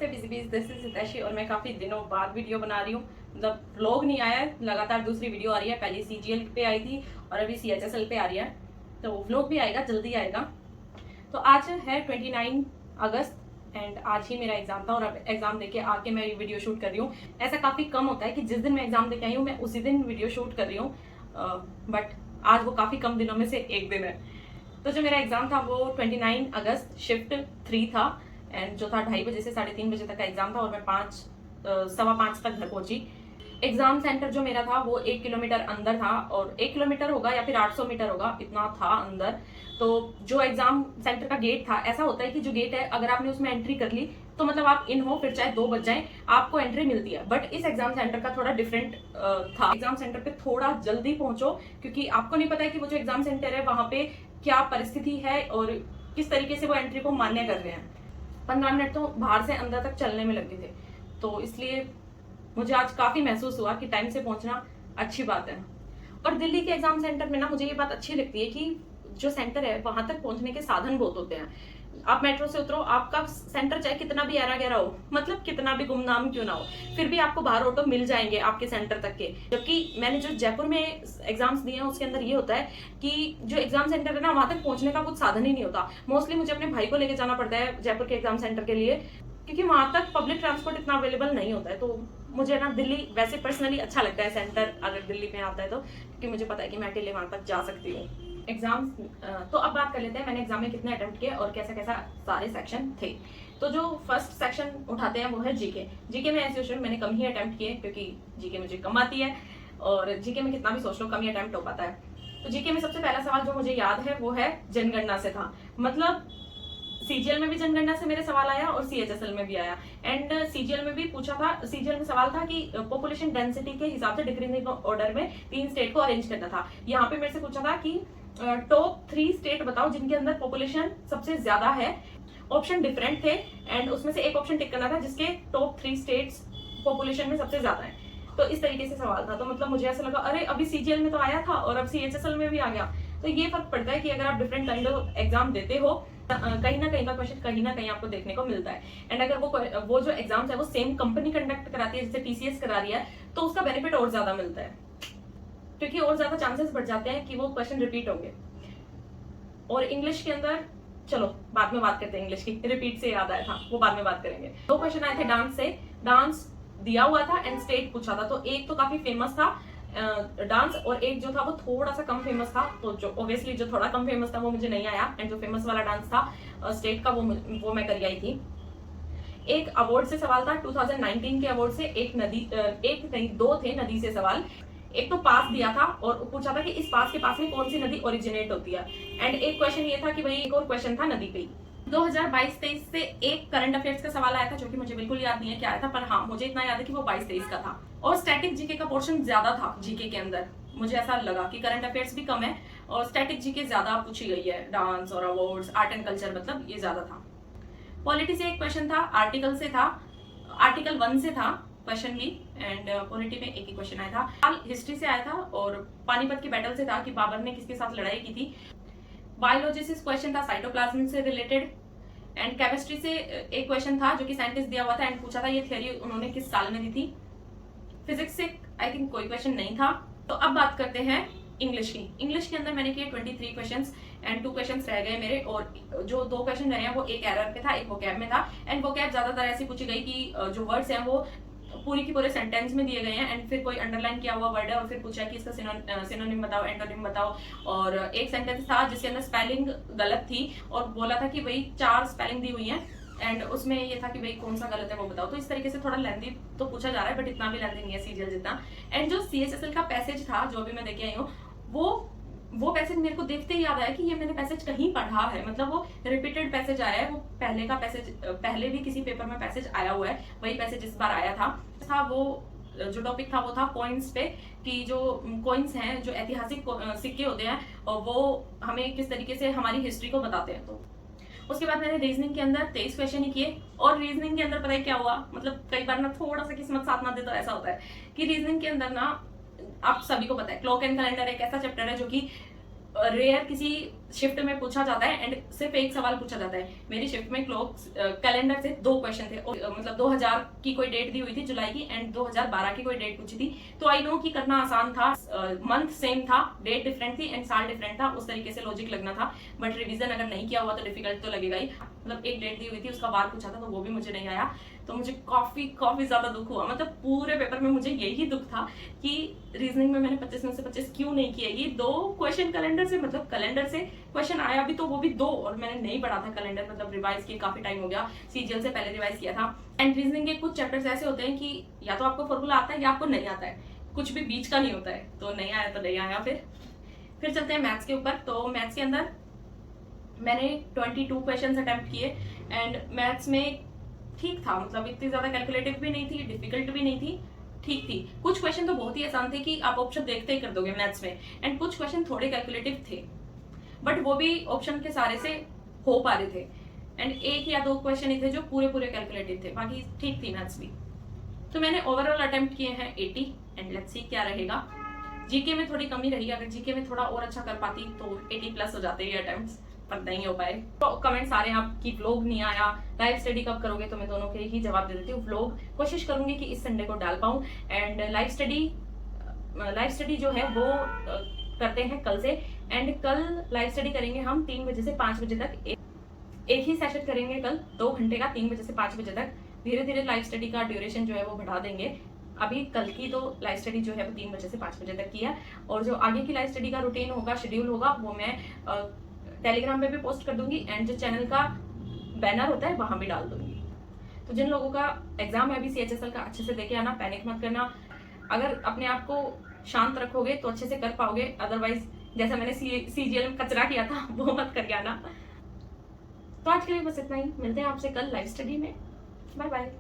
नमस्ते busy this is हितैषी और मैं काफ़ी दिनों बाद वीडियो बना रही हूँ। मतलब व्लॉग नहीं आया है, लगातार दूसरी वीडियो आ रही है। पहले सीजीएल पे आई थी और अभी सीएचएसएल पे आ रही है, तो व्लॉग भी आएगा, जल्दी आएगा। तो आज है 29 अगस्त एंड आज ही मेरा एग्जाम था और अब एग्जाम देके आके मैं ये वीडियो शूट कर रही हूँ। ऐसा काफ़ी कम होता है कि जिस दिन मैं एग्जाम देके आई हूँ मैं उसी दिन वीडियो शूट कर रही हूँ, बट आज वो काफ़ी कम दिनों में से एक दिन है। तो जो मेरा एग्जाम था वो 29 अगस्त शिफ्ट 3 था एंड जो था 2:30 बजे से 3:30 बजे तक का एग्जाम था और मैं 5:15 तक घर पहुंची। एग्जाम सेंटर जो मेरा था वो 1 किलोमीटर अंदर था और 1 किलोमीटर होगा या फिर 800 मीटर होगा, इतना था अंदर। तो जो एग्जाम सेंटर का गेट था, ऐसा होता है कि जो गेट है अगर आपने उसमें एंट्री कर ली तो मतलब आप इन हो, फिर चाहे 2 बज जाए आपको एंट्री मिलती है। बट इस एग्जाम सेंटर का थोड़ा डिफरेंट था। एग्जाम सेंटर पे थोड़ा जल्दी पहुंचो क्योंकि आपको नहीं पता है कि वो जो एग्जाम सेंटर है वहां पे क्या परिस्थिति है और किस तरीके से वो एंट्री को मान्य कर रहे हैं। 15 मिनट तो बाहर से अंदर तक चलने में लगे थे, तो इसलिए मुझे आज काफी महसूस हुआ कि टाइम से पहुंचना अच्छी बात है। और दिल्ली के एग्जाम सेंटर में ना मुझे ये बात अच्छी लगती है कि जो सेंटर है वहां तक पहुंचने के साधन बहुत होते हैं। आप मेट्रो से उतरो, आपका सेंटर चाहे कितना भी ऐरा गहरा हो, मतलब कितना भी गुमनाम क्यों ना हो, फिर भी आपको बाहर ऑटो मिल जाएंगे आपके सेंटर तक के। जबकि मैंने जो जयपुर में एग्जाम्स दिए हैं उसके अंदर ये होता है कि जो एग्जाम सेंटर है ना वहां तक पहुंचने का कुछ साधन ही नहीं होता। मोस्टली मुझे अपने भाई को लेके जाना पड़ता है जयपुर के एग्जाम सेंटर के लिए, क्योंकि वहां तक पब्लिक ट्रांसपोर्ट इतना अवेलेबल नहीं होता है। तो मुझे ना दिल्ली वैसे पर्सनली अच्छा लगता है सेंटर अगर दिल्ली में आता है तो, क्योंकि मुझे पता है कि मैं अकेले वहां तक जा सकती हूँ। एग्जाम तो अब बात कर लेते हैं मैंने एग्जाम में कितने अटेम्प्ट किए और कैसा कैसा सारे सेक्शन थे। तो जो फर्स्ट सेक्शन उठाते हैं वो है जीके। जीके में एज यूजुअल मैंने कम ही अटेम्प्ट किए क्योंकि जीके मुझे कम आती है और जीके में कितना भी सोच लो कम ही अटेम्प्ट हो पाता है। तो जीके में सबसे पहला सवाल जो मुझे याद है वो है जनगणना से था। मतलब सीजीएल में भी जनगणना से मेरे सवाल आया और सीएचएसएल में भी आया। एंड सीजीएल में भी पूछा था, सीजीएल में सवाल था कि पॉपुलेशन डेंसिटी के हिसाब से डिक्रीजिंग ऑर्डर में 3 स्टेट को अरेंज करना था। यहाँ पे मेरे से पूछा था कि टॉप 3 स्टेट बताओ जिनके अंदर पॉपुलेशन सबसे ज्यादा है। ऑप्शन डिफरेंट थे एंड उसमें से एक ऑप्शन टिक करना था जिसके टॉप 3 स्टेट्स पॉपुलेशन में सबसे ज्यादा है। तो इस तरीके से सवाल था। तो मतलब मुझे ऐसा लगा अरे अभी सीजीएल में तो आया था और अब सीएचएसएल में भी आ गया। तो ये फर्क पड़ता है कि अगर आप डिफरेंट काइंड ऑफ एग्जाम देते हो कहीं ना कहीं का क्वेश्चन कहीं ना कहीं आपको देखने को मिलता है। एंड अगर वो जो एग्जाम्स है वो सेम कंपनी कंडक्ट कराती है, जैसे टीसीएस करा रही है, तो उसका बेनिफिट और ज्यादा मिलता है क्योंकि और ज्यादा चांसेस बढ़ जाते हैं कि वो क्वेश्चन रिपीट होंगे। और इंग्लिश के अंदर चलो बाद में बात करते हैं, इंग्लिश की रिपीट से याद आया था वो बाद में बात करेंगे। 2 क्वेश्चन आए थे डांस से। डांस दिया हुआ था एंड स्टेट पूछा था। तो एक तो काफी फेमस था डांस और एक जो था वो थोड़ा सा कम फेमस था। तो जो ऑब्वियसली जो थोड़ा कम फेमस था वो मुझे नहीं आया एंड जो फेमस वाला डांस था स्टेट का वो मैं कर आई थी। एक अवार्ड से सवाल था 2019 के अवार्ड से। एक नहीं 2 थे नदी से सवाल। एक तो पास दिया था और पूछा था कि इस पास के पास में कौन सी नदी ओरिजिनेट होती है। एंड एक क्वेश्चन ये था कि भाई एक और क्वेश्चन था नदी पे। 2022-23 से एक करंट अफेयर्स का सवाल आया था जो कि मुझे बिल्कुल याद नहीं है क्या आया था, पर हाँ मुझे इतना याद है कि वो 22-23 का था। और स्टैटिक जीके का पोर्शन ज्यादा था जीके के अंदर। मुझे ऐसा लगा कि करंट अफेयर्स भी कम है और स्टैटिक जीके ज्यादा पूछी गई है। डांस और अवार्ड्स, आर्ट एंड कल्चर, मतलब ये ज्यादा था। पॉलिटी से एक क्वेश्चन था, आर्टिकल से था, आर्टिकल 1 से था क्वेश्चन भी। एंड पॉलिटी में एक ही क्वेश्चन आया था। हिस्ट्री से आया था और पानीपत की बैटल से था कि बाबर ने किसके साथ लड़ाई की थी। बायोलॉजी से क्वेश्चन था साइटोप्लाज्म से रिलेटेड। एंड केमिस्ट्री से एक क्वेश्चन था जो कि साइंटिस्ट दिया हुआ था एंड पूछा था ये थ्योरी उन्होंने किस साल में दी थी। फिजिक्स से आई थिंक कोई क्वेश्चन नहीं था। तो अब बात करते हैं इंग्लिश की। इंग्लिश के अंदर मैंने किए 23 क्वेश्चंस एंड 2 क्वेश्चंस रह गए मेरे। और जो 2 क्वेश्चन रहे हैं वो एक एरर पे था, एक वोकैब में था। एंड वोकैब ज्यादातर ऐसी पूछी गई कि जो वर्ड्स हैं वो पूरी की पूरे सेंटेंस में दिए गए हैं एंड फिर कोई अंडरलाइन किया हुआ वर्ड है और फिर पूछा है कि इसका सिनोनिम बताओ, एंटोनिम बताओ। और एक सेंटेंस था जिसके अंदर स्पेलिंग गलत थी और बोला था कि भाई 4 स्पेलिंग दी हुई है एंड उसमें ये था कि भाई कौन सा गलत है वो बताओ। तो इस तरीके से थोड़ा लेंथी तो पूछा जा रहा है बट इतना भी लेंथी नहीं है सीजीएल जितना। एंड जो सीएचएसएल का पैसेज था जो अभी मैं देखे आई हूँ वो पैसेज मेरे को देखते ही याद आया कि ये मैंने पैसेज कहीं पढ़ा है। मतलब वो रिपीटेड पैसेज आया है, वो पहले का पैसेज पहले भी किसी पेपर में पैसेज आया हुआ है, वही पैसेज इस बार आया था। वो जो टॉपिक था वो था कॉइन्स पे, कि जो कॉइन्स हैं जो ऐतिहासिक सिक्के होते हैं और वो हमें किस तरीके से हमारी हिस्ट्री को बताते हैं। तो उसके बाद मैंने रीजनिंग के अंदर 23 क्वेश्चन ही किए। और रीजनिंग के अंदर पता है क्या हुआ, मतलब कई बार ना थोड़ा सा किस्मत साथ ना दे तो ऐसा होता है कि रीजनिंग के अंदर ना आप सभी को पता है क्लॉक एंड कैलेंडर एक ऐसा चैप्टर है जो कि रेयर किसी शिफ्ट में पूछा जाता है एंड सिर्फ एक सवाल पूछा जाता है। मेरी शिफ्ट में क्लॉक कैलेंडर से 2 क्वेश्चन थे और मतलब 2000 की कोई डेट दी हुई थी जुलाई की एंड 2012 की कोई डेट पूछी थी। तो आई नो कि करना आसान था, मंथ सेम था, डेट डिफरेंट थी एंड साल डिफरेंट था, उस तरीके से लॉजिक लगना था। बट रिवीजन अगर नहीं किया हुआ तो डिफिकल्ट तो लगेगा ही। मतलब एक डेट दी हुई थी, उसका बार पूछा था तो वो भी मुझे नहीं आया, तो मुझे काफी ज्यादा दुख हुआ। मतलब पूरे पेपर में मुझे यही दुख था कि रीजनिंग में मैंने 25 में से 25 क्यों नहीं किए। ये 2 क्वेश्चन कैलेंडर से, मतलब कैलेंडर से क्वेश्चन आया भी तो वो भी 2, और मैंने नहीं पढ़ा था कैलेंडर, मतलब रिवाइज किए काफी टाइम हो गया, सीजीएल से पहले रिवाइज किया था। एंड रीजनिंग के कुछ चैप्टर्स ऐसे होते हैं कि या तो आपको फॉर्मूला आता है या आपको नहीं आता है, कुछ भी बीच का नहीं होता है। तो नहीं आया तो नहीं आया। फिर चलते हैं मैथ्स के ऊपर। तो मैथ्स के अंदर मैंने 22 क्वेश्चन अटेम्प्ट किए एंड मैथ्स में ठीक था, मतलब इतनी ज्यादा कैलकुलेटिव भी नहीं थी, डिफिकल्ट भी नहीं थी, ठीक थी। कुछ क्वेश्चन तो बहुत ही आसान थे कि आप ऑप्शन देखते ही कर दोगे मैथ्स में, एंड कुछ क्वेश्चन थोड़े कैलकुलेटिव थे बट वो भी ऑप्शन के सारे से हो पा रहे थे, एंड 1 या 2 क्वेश्चन ही थे जो पूरे कैलकुलेटिव थे, बाकी ठीक थी मैथ्स भी। तो मैंने ओवरऑल अटेम्प्ट किए हैं 80 एंड लेट्स सी क्या रहेगा। जीके में थोड़ी कमी रही, अगर जीके में थोड़ा और अच्छा कर पाती तो 80 प्लस हो जाते ये अटेम्प्ट्स, पर नहीं हो पाए। तो कमेंट्स आ रहे हैं आपकी व्लॉग नहीं आया, लाइव स्टडी कब करोगे, तो मैं दोनों के ही जवाब दे देती हूँ। व्लॉग कोशिश करूंगी कि इस संडे को डाल पाऊँ एंड लाइव स्टडी जो है वो करते हैं कल से, एंड कल लाइव स्टडी करेंगे हम 3 बजे से 5 बजे तक, एक ही सेशन करेंगे कल 2 घंटे का, 3 बजे से 5 बजे तक। धीरे धीरे लाइव स्टडी का ड्यूरेशन जो है वो बढ़ा देंगे। अभी कल की तो लाइव स्टडी जो है वो 3 बजे से 5 बजे तक की है, और जो आगे की लाइव स्टडी का रूटीन होगा, शेड्यूल होगा, वो मैं टेलीग्राम पे भी पोस्ट कर दूंगी एंड जो चैनल का बैनर होता है वहां भी डाल दूंगी। तो जिन लोगों का एग्जाम है अभी CHSL का, अच्छे से देके आना, पैनिक मत करना। अगर अपने आप को शांत रखोगे तो अच्छे से कर पाओगे, अदरवाइज जैसा मैंने CGL में कचरा किया था वो मत करके आना। तो आज के लिए बस इतना ही, मिलते हैं आपसे कल लाइव स्टडी में। Bye bye.